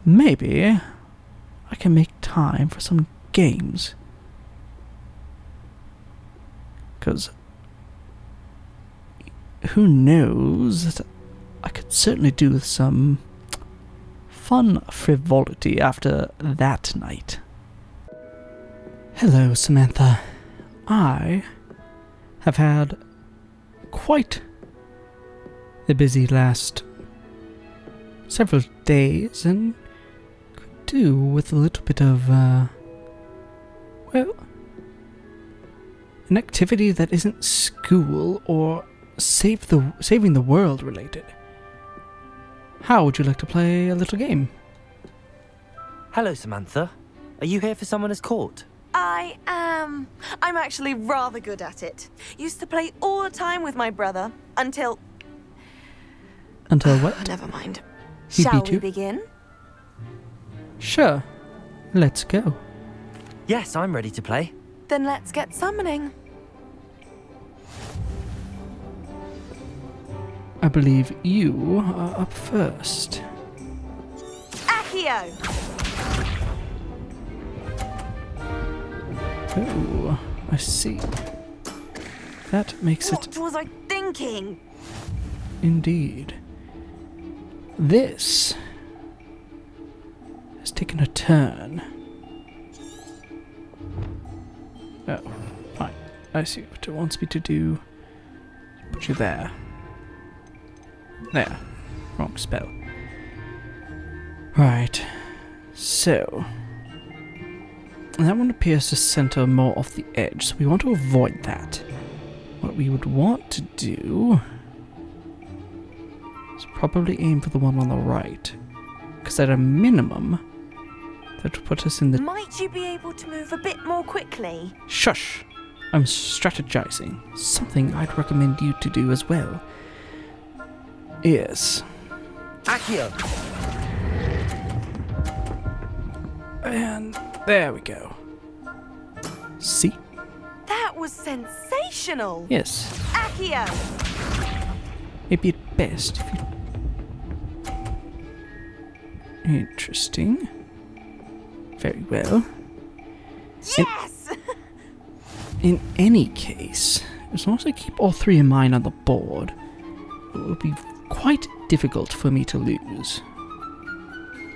maybe I can make time for some games. Because who knows, I could certainly do with some fun frivolity after that night. Hello, Samantha. I have had quite the busy last several days and could do with a little bit of, well, an activity that isn't school or saving the world related. How would you like to play a little game? Hello, Samantha. Are you here for Summoner's Court? I am. I'm actually rather good at it. Used to play all the time with my brother until... Until what? Never mind. He Shall beat we you? begin? Sure. Let's go. Yes, I'm ready to play. Then let's get summoning. I believe you are up first. Accio! Oh, I see. That makes it What was I thinking? indeed. This has taken a turn. Oh, fine. I see what it wants me to do. Put you there. There. Wrong spell. Right. So. That one appears to center more off the edge, so we want to avoid that. What we would want to do is probably aim for the one on the right. Because at a minimum, that would put us in the... Might you be able to move a bit more quickly? Shush! I'm strategizing. Something I'd recommend you to do as well. Yes. Accio! And there we go. See? That was sensational! Yes. Accio! Maybe at best if you... Interesting. Very well. Yes! In any case, as long as I keep all three in mind on the board, it will be quite difficult for me to lose.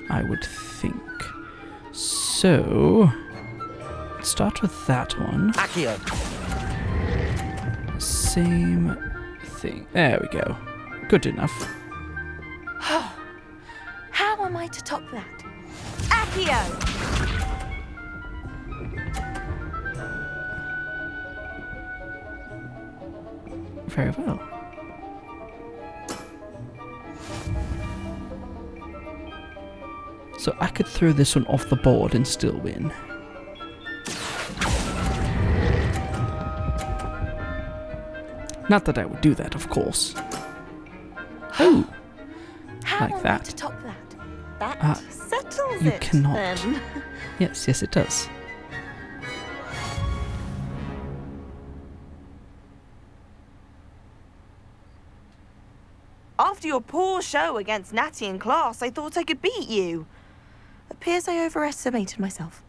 I would think. So, let's start with that one. Accio! Same thing. There we go. Good enough. How am I to top that? Accio! Very well. So I could throw this one off the board and still win. Not that I would do that, of course. Oh! How Like am I that. to top that? That settles you it, cannot. then. Yes, it does. After your poor show against Natty in class, I thought I could beat you. Appears I overestimated myself.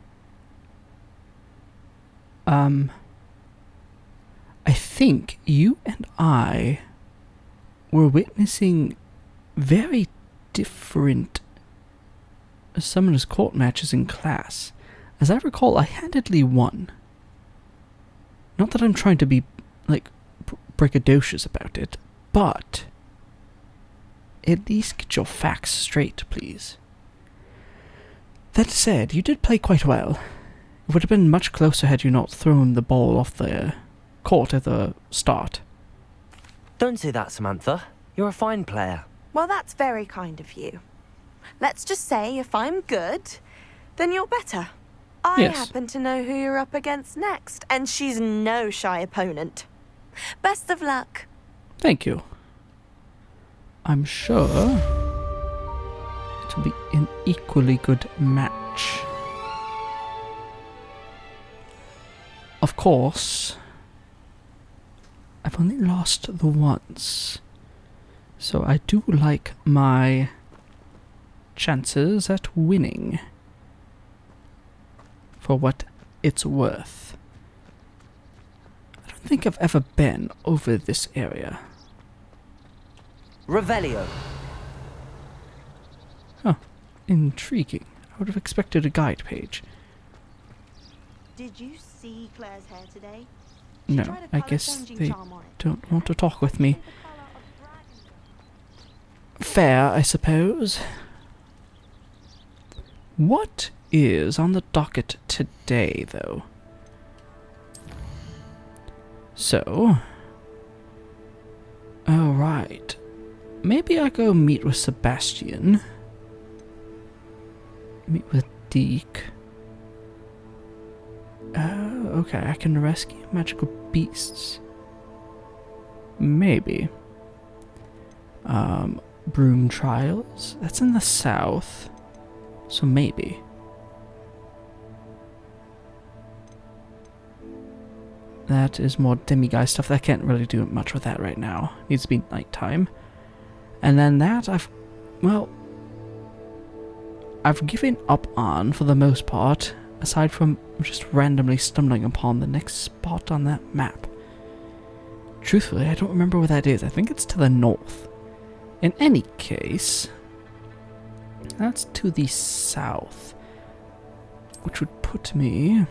I think you and I were witnessing very different Summoner's Court matches in class. As I recall, I handedly won. Not that I'm trying to be, like, braggadocious about it, but at least get your facts straight, please. That said, you did play quite well. It would have been much closer had you not thrown the ball off the court at the start. Don't say that, Samantha. You're a fine player. Well, that's very kind of you. Let's just say if I'm good, then you're better. I Yes. happen to know who you're up against next, and she's no shy opponent. Best of luck. Thank you. I'm sure it'll be an equally good match. Of course, I've only lost the once, so I do like my chances at winning. For what it's worth. I don't think I've ever been over this area. Revelio. Huh. Intriguing. I would have expected a guide page. Did you see Claire's hair today? No, I guess they don't want to talk with me. Fair, I suppose. What is on the docket today, though? So... oh, right. Maybe I go meet with Sebastian. Meet with Deke. Okay, I can rescue magical beasts. Maybe. Broom trials? That's in the south. So maybe. That is more demiguise stuff. I can't really do much with that right now. Needs to be nighttime. And then that I've given up on for the most part, aside from just randomly stumbling upon the next spot on that map. Truthfully, I don't remember where that is. I think it's to the north. In any case, that's to the south, which would put me...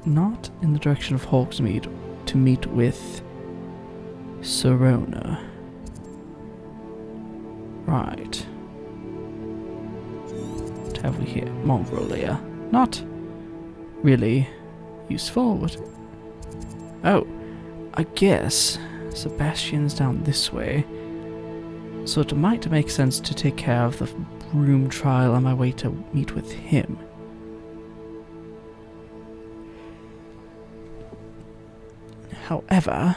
not in the direction of Hogsmeade to meet with Sirona. Right. What have we here? Mongolia. Not really useful. What? Oh, I guess Sebastian's down this way. So it might make sense to take care of the room trial on my way to meet with him. However...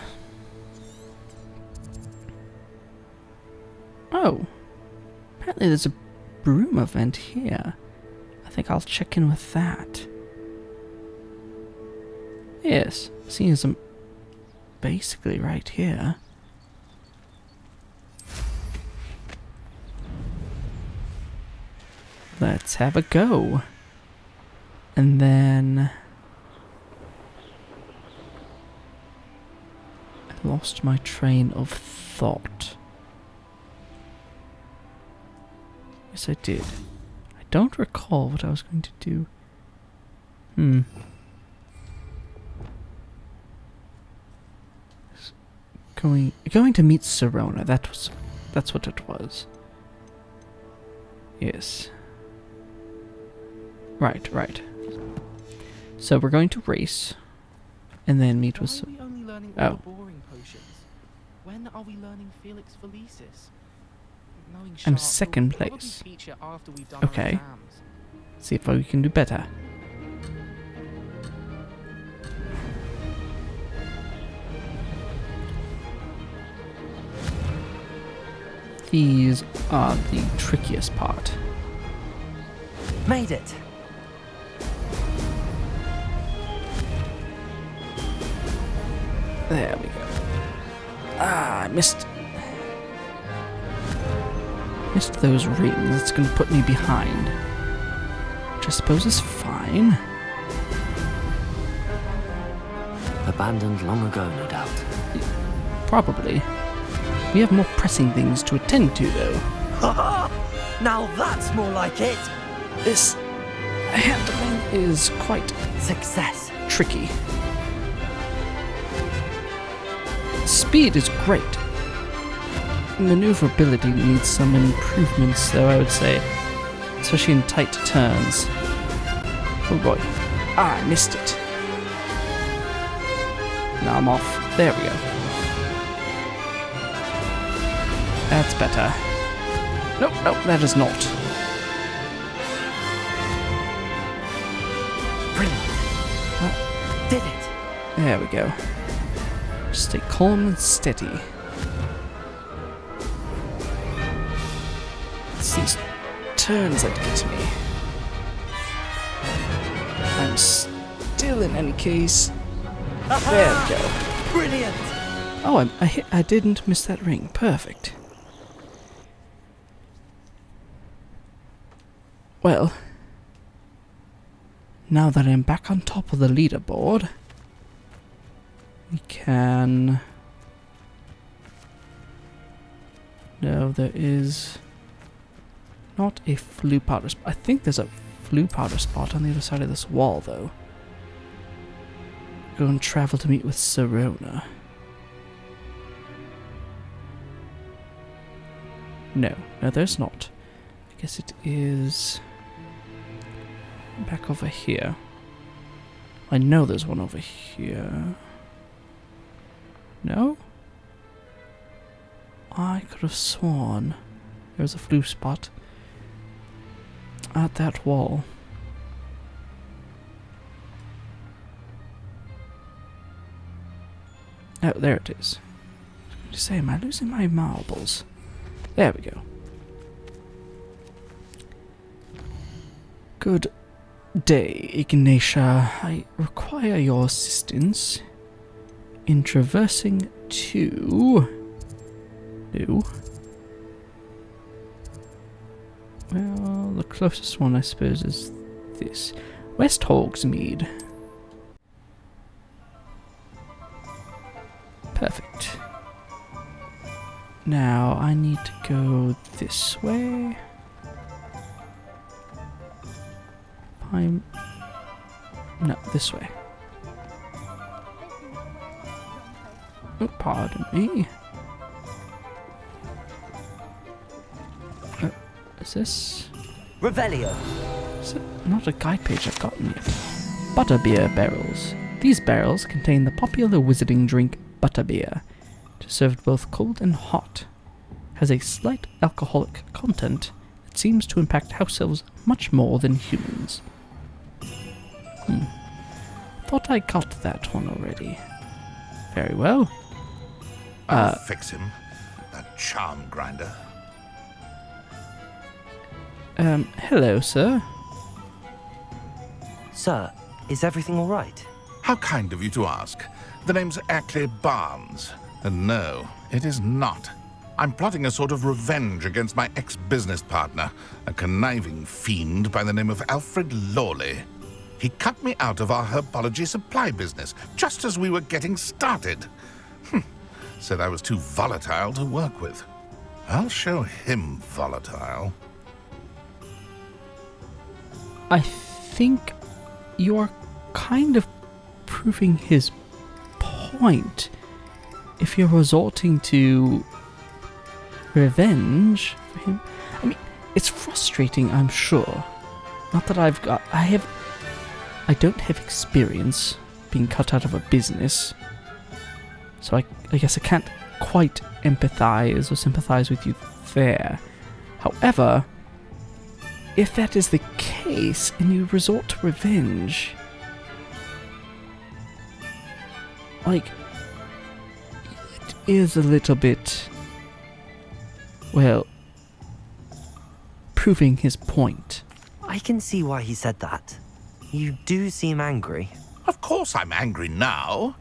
oh, apparently there's a broom event here. I think I'll check in with that. Yes, seeing as I'm basically right here. Let's have a go. And then... I lost my train of thought. Yes, I did. I don't recall what I was going to do. Going to meet Sirona. That's what it was. Yes. Right. So we're going to race, and then meet with. Why are we only learning all the boring potions? When are we learning Felix Felicis? Knowing I'm Sharp second will probably place. feature after we've done our Okay. exams. See if we can do better. These are the trickiest part. Made it. There we go. Ah, I missed those rings. It's going to put me behind. Which I suppose is fine. Abandoned long ago, no doubt. Probably. We have more pressing things to attend to, though. Now that's more like it. This handling is quite Success. tricky. Speed is great. Maneuverability needs some improvements, though, I would say. Especially in tight turns. Oh boy. Ah, I missed it. Now I'm off. There we go. That's better. Nope, that is not. Brilliant. Did it. There we go. Just stay calm and steady. It's these turns that get me. I'm still in any case. There we go. Brilliant. Oh, I didn't miss that ring. Perfect. Well, now that I'm back on top of the leaderboard, we can... No, there is not a flue powder spot. I think there's a flue powder spot on the other side of this wall, though. Go and travel to meet with Sirona. No, there's not. I guess it is back over here. I know there's one over here. No? I could have sworn there was a flue spot at that wall. Oh, there it is. I was going to say, am I losing my marbles? There we go. Good day, Ignatia. I require your assistance in traversing to... No. Well, the closest one, I suppose, is this. West Hogsmeade. Perfect. Now, I need to go this way. No, this way. Oh, pardon me. Is this... Revelio. Is it not a guide page I've gotten yet? Butterbeer barrels. These barrels contain the popular wizarding drink butterbeer. It is served both cold and hot. Has a slight alcoholic content that seems to impact house elves much more than humans. Thought I got that one already. Very well. I'll fix him. That charm grinder. Hello, sir. Sir, is everything all right? How kind of you to ask. The name's Ackley Barnes. And no, it is not. I'm plotting a sort of revenge against my ex-business partner, a conniving fiend by the name of Alfred Lawley. He cut me out of our herbology supply business, just as we were getting started. Said I was too volatile to work with. I'll show him volatile. I think you're kind of proving his point if you're resorting to revenge for him. I mean, it's frustrating, I'm sure. Not that I don't have experience being cut out of a business, so I guess I can't quite empathize or sympathize with you there. However, if that is the case and you resort to revenge, like, it is a little bit, well, proving his point. I can see why he said that. You do seem angry. Of course I'm angry now,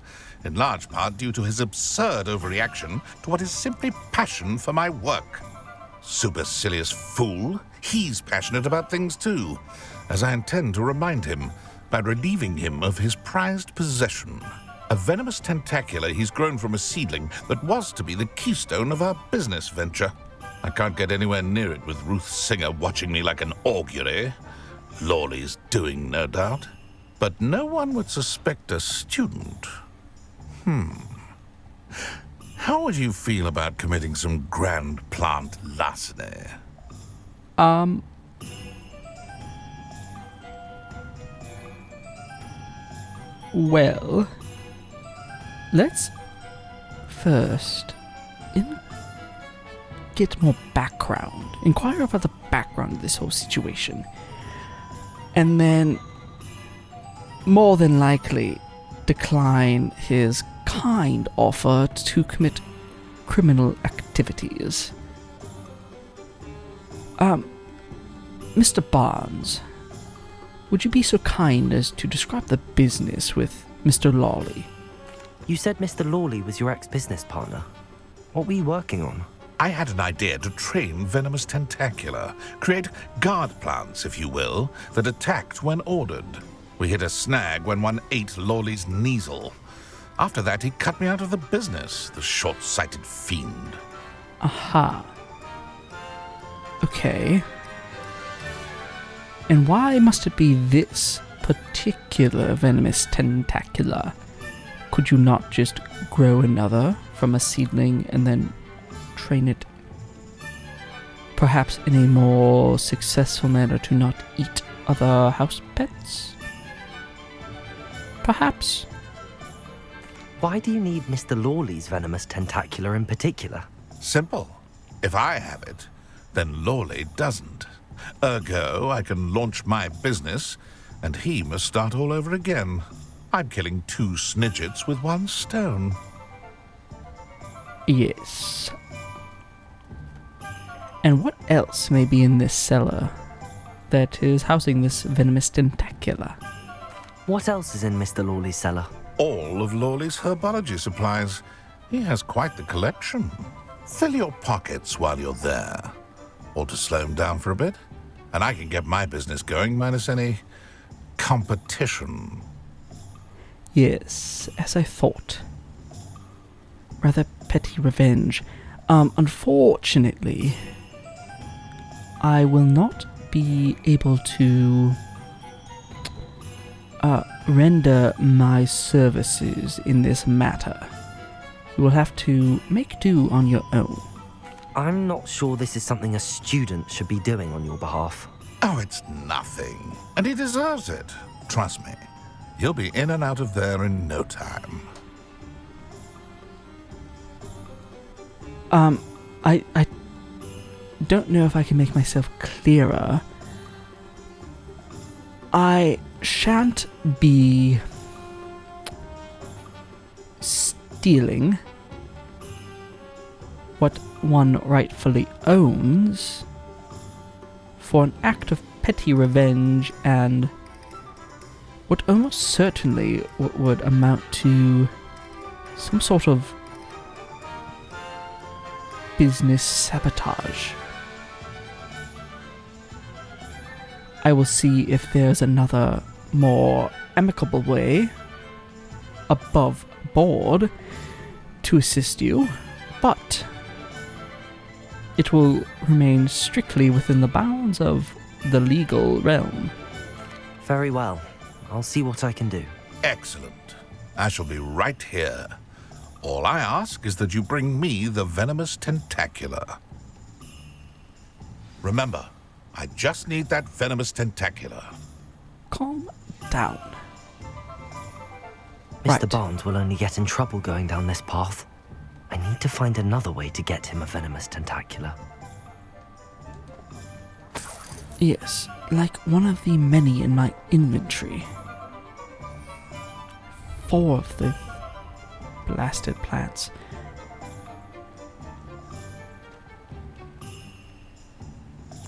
in large part due to his absurd overreaction to what is simply passion for my work. Supercilious fool, he's passionate about things too, as I intend to remind him by relieving him of his prized possession, a venomous tentacula he's grown from a seedling that was to be the keystone of our business venture. I can't get anywhere near it with Ruth Singer watching me like an augury. Lawley's doing, no doubt. But no one would suspect a student. How would you feel about committing some grand plant larceny? Well, let's first get more background. Inquire about the background of this whole situation. And then, more than likely, decline his kind offer to commit criminal activities. Mr. Barnes, would you be so kind as to describe the business with Mr. Lawley? You said Mr. Lawley was your ex-business partner. What were you working on? I had an idea to train Venomous Tentacula, create guard plants, if you will, that attacked when ordered. We hit a snag when one ate Lawley's Kneasel. After that, he cut me out of the business, the short-sighted fiend. Aha. Okay. And why must it be this particular Venomous Tentacula? Could you not just grow another from a seedling and then train it perhaps in a more successful manner to not eat other house pets? Perhaps. Why do you need Mr. Lawley's Venomous Tentacula in particular? Simple. If I have it, then Lawley doesn't. Ergo, I can launch my business, and he must start all over again. I'm killing 2 snidgets with 1 stone. Yes. And what else may be in this cellar that is housing this Venomous Tentacula? What else is in Mr. Lawley's cellar? All of Lawley's herbology supplies. He has quite the collection. Fill your pockets while you're there. Or to slow him down for a bit. And I can get my business going minus any competition. Yes, as I thought. Rather petty revenge. Unfortunately, I will not be able to render my services in this matter. You will have to make do on your own. I'm not sure this is something a student should be doing on your behalf. Oh, it's nothing. And he deserves it. Trust me. He'll be in and out of there in no time. I don't know if I can make myself clearer. I shan't be stealing what one rightfully owns for an act of petty revenge and what almost certainly would amount to some sort of business sabotage. I will see if there's another more amicable way above board to assist you, but it will remain strictly within the bounds of the legal realm. Very well. I'll see what I can do. Excellent. I shall be right here. All I ask is that you bring me the Venomous Tentacula. Remember, I just need that Venomous Tentacula. Calm down. Mr. Right. Barnes will only get in trouble going down this path. I need to find another way to get him a Venomous Tentacula. Yes, like one of the many in my inventory. 4 of the blasted plants.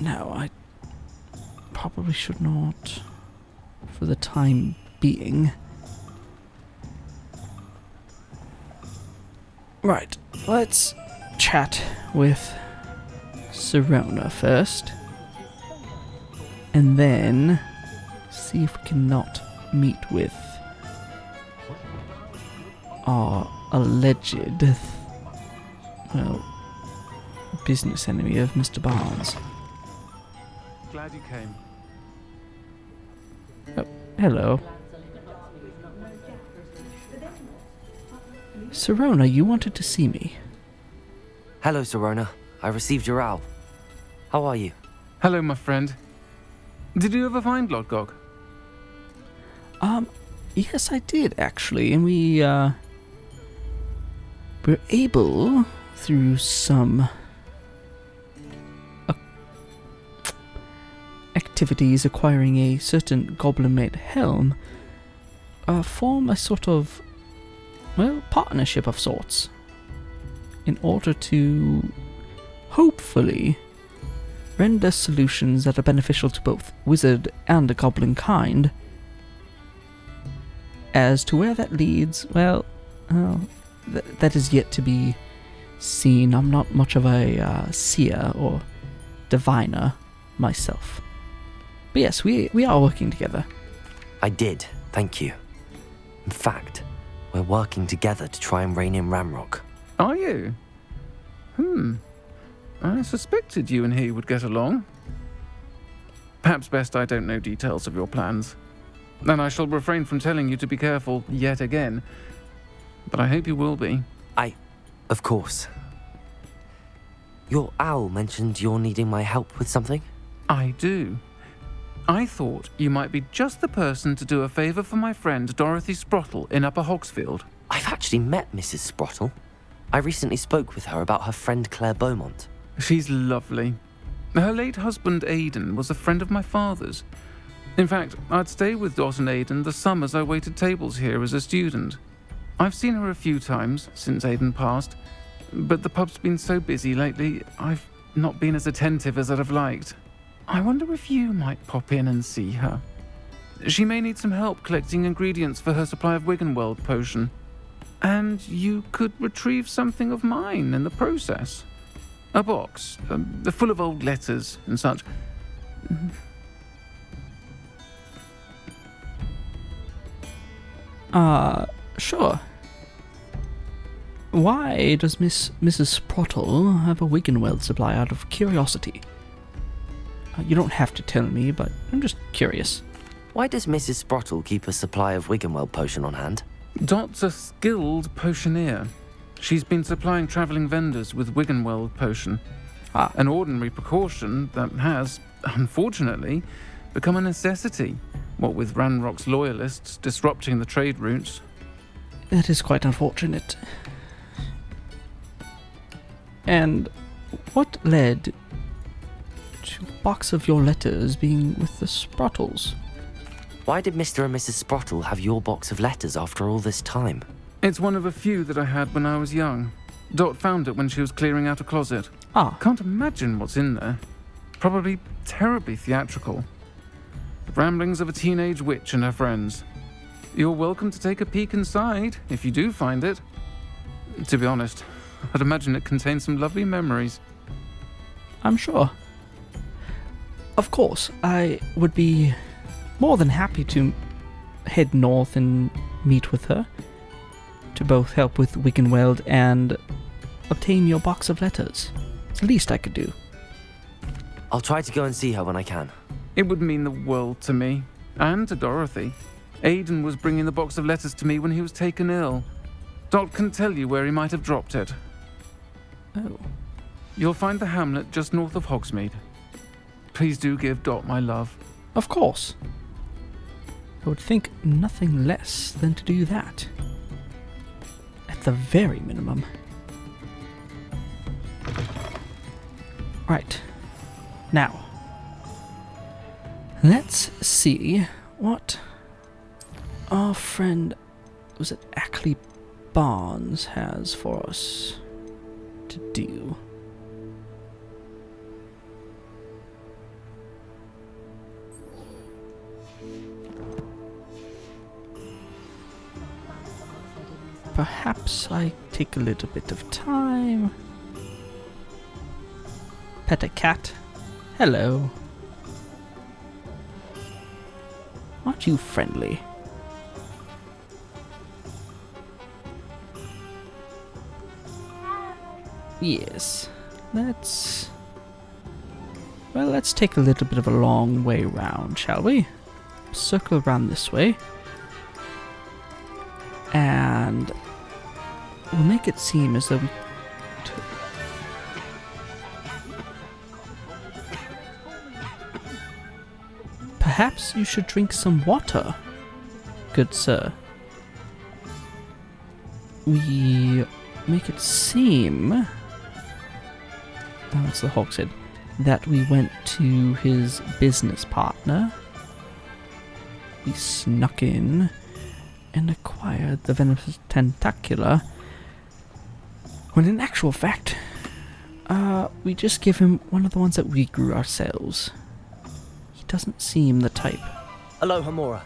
No, I probably should not, for the time being. Right, let's chat with Sirona first. And then see if we cannot meet with our alleged, well, business enemy of Mr. Barnes. Glad you came. Oh, hello. Sirona, you wanted to see me. Hello, Sirona. I received your owl. How are you? Hello, my friend. Did you ever find Lodgog? Yes, I did actually, and we were able, through some activities acquiring a certain goblin-made helm, form a sort of, well, partnership of sorts, in order to hopefully render solutions that are beneficial to both wizard and the goblin kind. As to where that leads, well, Oh, that is yet to be seen. I'm not much of a seer or diviner myself. But yes, we are working together. I did, thank you. In fact, we're working together to try and rein in Ramrock. Are you? I suspected you and he would get along. Perhaps best I don't know details of your plans. And I shall refrain from telling you to be careful yet again. But I hope you will be. Of course. Your owl mentioned you're needing my help with something? I do. I thought you might be just the person to do a favour for my friend Dorothy Sprottle in Upper Hogsfield. I've actually met Mrs. Sprottle. I recently spoke with her about her friend Claire Beaumont. She's lovely. Her late husband Aidan was a friend of my father's. In fact, I'd stay with Dot and Aidan the summers I waited tables here as a student. I've seen her a few times since Aidan passed, but the pub's been so busy lately, I've not been as attentive as I'd have liked. I wonder if you might pop in and see her. She may need some help collecting ingredients for her supply of Wiggenweld potion. And you could retrieve something of mine in the process. A box, full of old letters and such. Sure. Why does Mrs. Sprottle have a Wiggenweld supply out of curiosity? You don't have to tell me, but I'm just curious. Why does Mrs. Sprottle keep a supply of Wiggenweld potion on hand? Dot's a skilled potioneer. She's been supplying travelling vendors with Wiggenweld potion. An ordinary precaution that has, unfortunately, become a necessity, what with Ranrock's loyalists disrupting the trade routes. That is quite unfortunate. And what led to a box of your letters being with the Sprottles? Why did Mr. and Mrs. Sprottle have your box of letters after all this time? It's one of a few that I had when I was young. Dot found it when she was clearing out a closet. Can't imagine what's in there. Probably terribly theatrical. The ramblings of a teenage witch and her friends. You're welcome to take a peek inside, if you do find it. To be honest, I'd imagine it contains some lovely memories. I'm sure. Of course, I would be more than happy to head north and meet with her, to both help with Wiggenweld and obtain your box of letters. It's the least I could do. I'll try to go and see her when I can. It would mean the world to me, and to Dorothy. Aidan was bringing the box of letters to me when he was taken ill. Dot can tell you where he might have dropped it. Oh. You'll find the hamlet just north of Hogsmeade. Please do give Dot my love. Of course. I would think nothing less than to do that. At the very minimum. Right. Now, let's see what our friend, was it Ackley Barnes, has for us to do. Perhaps I take a little bit of time. Pet a cat. Hello. Aren't you friendly? Yes. Let's take a little bit of a long way round, shall we? Circle around this way. And we'll make it seem as though we... Perhaps you should drink some water, good sir. We make it seem... Oh, it's the Hogshead. That we went to his business partner. We snuck in and acquired the Venomous Tentacula, when in actual fact, we just give him one of the ones that we grew ourselves. He doesn't seem the type Hello, Hamora.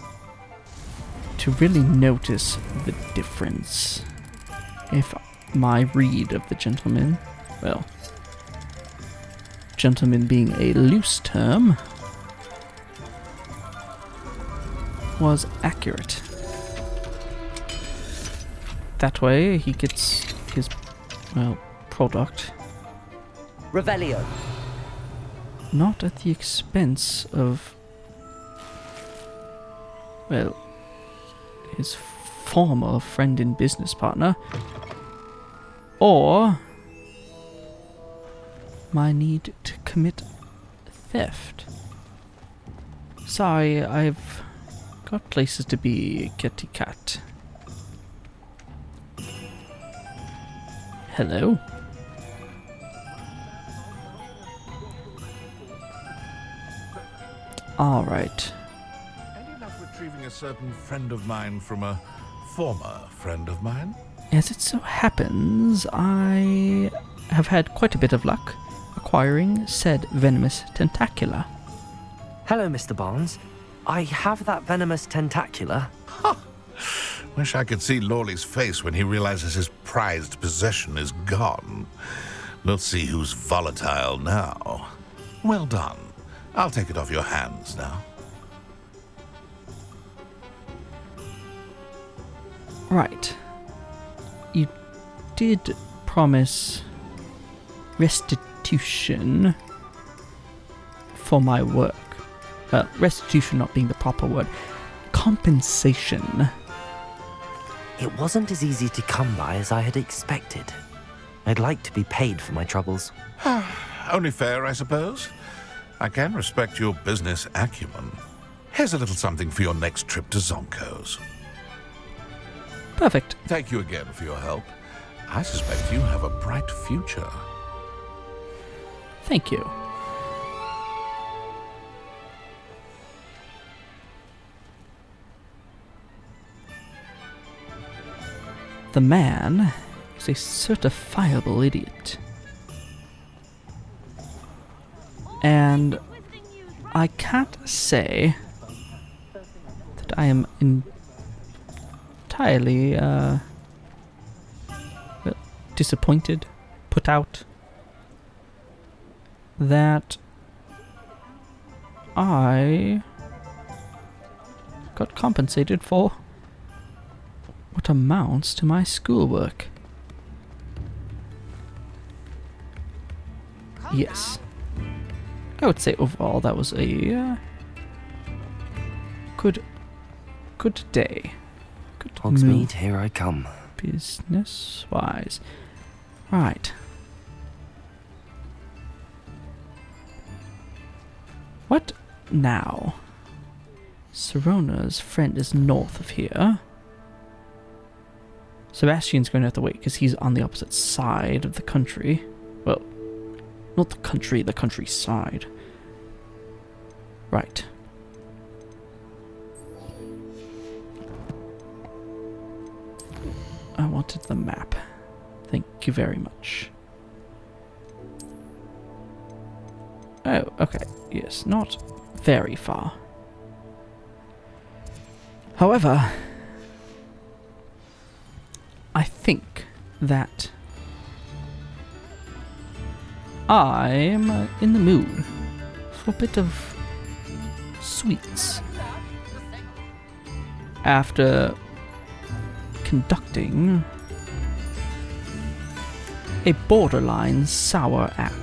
to really notice the difference. if my read of the gentleman, well, gentleman being a loose term, was accurate. That way he gets his, well, product. Revelio. Not at the expense of, well, his former friend and business partner, or my need to commit theft. Sorry, I've got places to be, kitty cat. Hello? Alright. Any luck retrieving a certain friend of mine from a former friend of mine? As it so happens, I have had quite a bit of luck acquiring said Venomous Tentacula. Hello, Mr. Barnes. I have that Venomous Tentacula. Wish I could see Lawley's face when he realizes his prized possession is gone. We'll see who's volatile now. Well done. I'll take it off your hands now. Right. You did promise restitution for my work. Restitution not being the proper word. Compensation. It wasn't as easy to come by as I had expected. I'd like to be paid for my troubles. Only fair, I suppose. I can respect your business acumen. Here's a little something for your next trip to Zonko's. Perfect. Thank you again for your help. I suspect you have a bright future. Thank you. The man is a certifiable idiot. And I can't say that I am entirely disappointed, put out, that I got compensated for what amounts to my schoolwork. Yes. I would say overall that was a good day. Good Hogsmeade, move, here I come. business-wise. Right. What now? Sirona's friend is north of here. Sebastian's going to have to wait because he's on the opposite side of the country. Well, not the country, the countryside. Right. I wanted the map. Thank you very much. Oh, okay. Yes, not very far. However, I think that I'm in the mood for a bit of sweets. After conducting a borderline sour act.